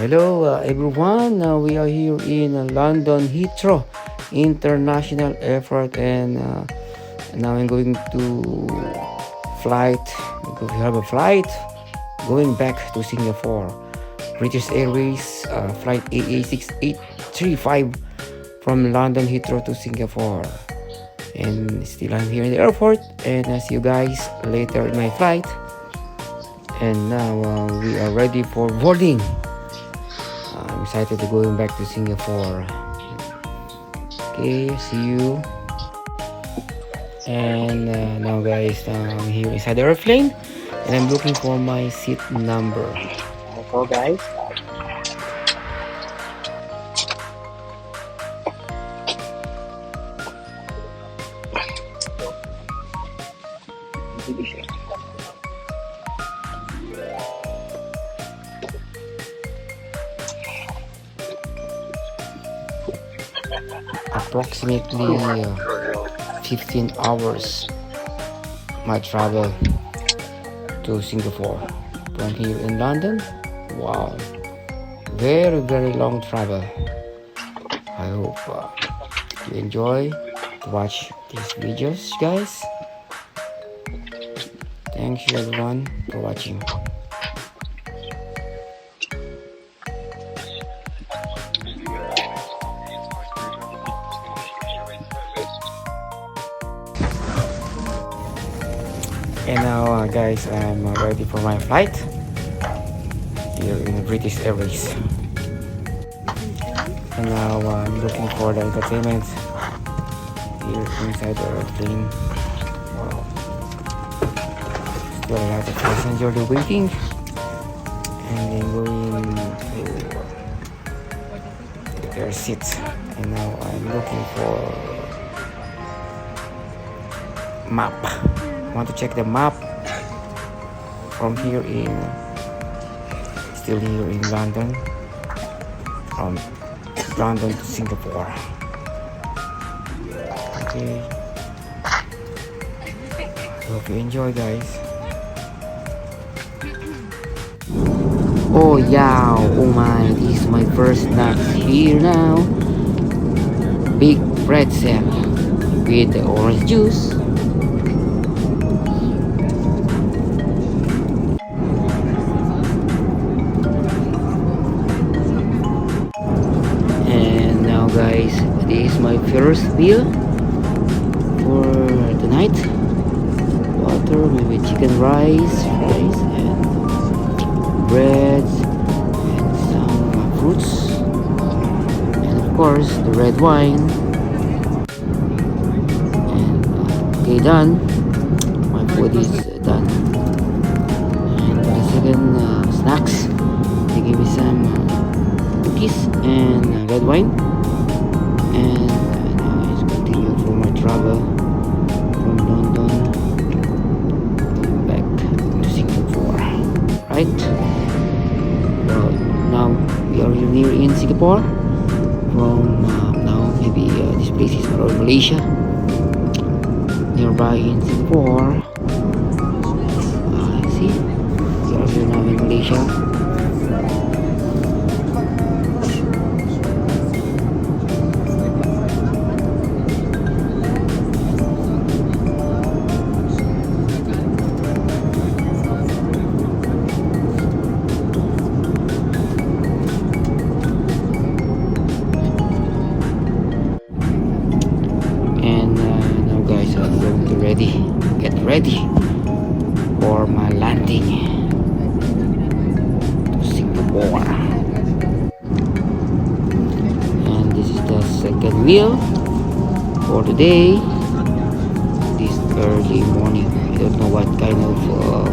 Hello everyone, we are here in London Heathrow International Airport, and now I'm going to flight. We have a flight going back to Singapore. British Airways flight AA6835 from London Heathrow to Singapore. And still I'm here in the airport, and I'll see you guys later in my flight. And now we are ready for boarding. I'm excited to going back to Singapore. Okay, see you. And now guys, I'm here inside the airplane, and I'm looking for my seat number. Go guys. Approximately 15 hours my travel to Singapore from here in London. Wow, very long travel. I hope you enjoy to watch these videos, guys. Thank you everyone for watching. And now guys, I'm ready for my flight here in British Airways. And now I'm looking for the entertainment here inside the airplane. Wow, still a lot of passengers are waiting, and then going to their seats. And now I'm looking for map. I want to check the map from here in still here in London, from London to Singapore. Okay, hope you enjoy, guys. Oh yeah, oh my, this is my first snack here now. Big pretzel with the orange juice. Guys, this is my first meal for tonight. Water, maybe chicken rice, and bread, and some fruits, and of course the red wine. And okay, done. My food is done. And for the second snacks, they give me some cookies and red wine. And now it's continue for my travel from London back to Singapore, right? Well, now we are near in Singapore. From now, maybe this place is around Malaysia, nearby in Singapore. See, we are here now in Malaysia. Get ready for my landing to Singapore. And this is the second meal for today, this early morning. I don't know what kind of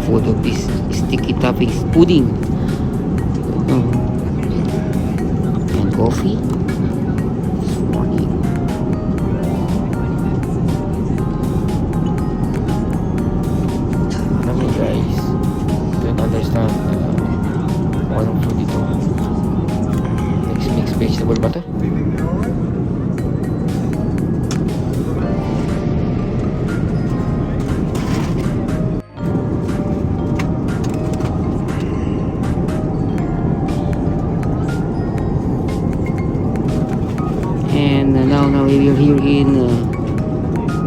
food of this sticky toppings pudding. And coffee this morning. Guys, don't understand walang food dito. Mix vegetable ba to? We are here in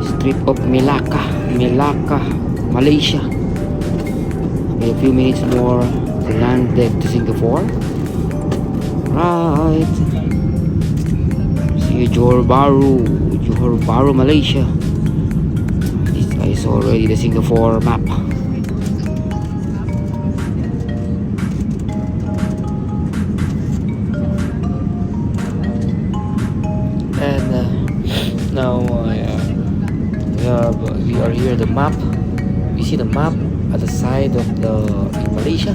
street of Melaka, Malaysia. We have a few minutes more to land to Singapore. Right. See Johor Bahru, Malaysia. This is already the Singapore map. And now we are here the map. You see the map at the side of the in Malaysia.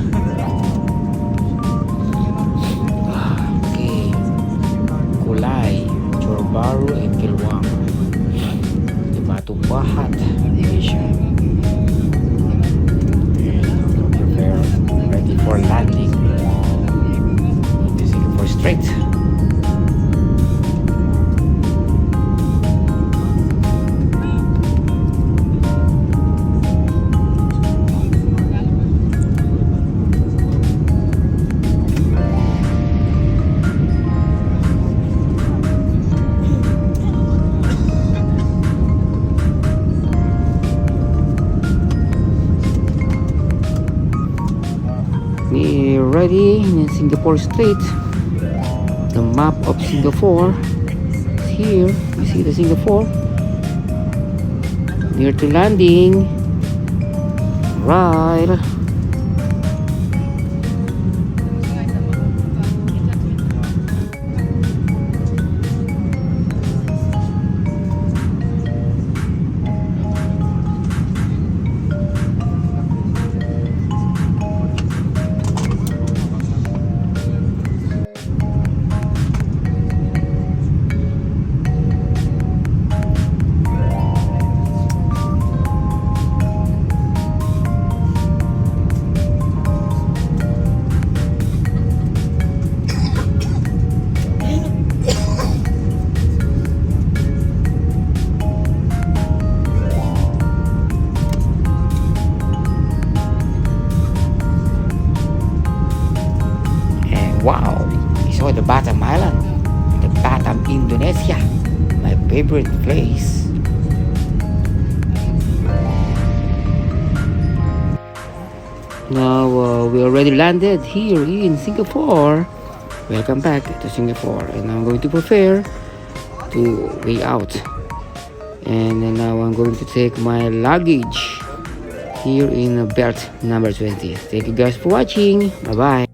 Okay, Kulai, Johor Bahru, and Kilwang. The Batu Pahat, Malaysia. Prepare, ready for landing. The Singapore Strait. We're ready in Singapore Strait. The map of Singapore is here. You see the Singapore near to landing. Right. Wow, we saw the Batam Island, the Batam, Indonesia, my favorite place. Now we already landed here in Singapore. Welcome back to Singapore, and I'm going to prepare to way out. And now I'm going to take my luggage here in belt number 20. Thank you guys for watching. Bye bye.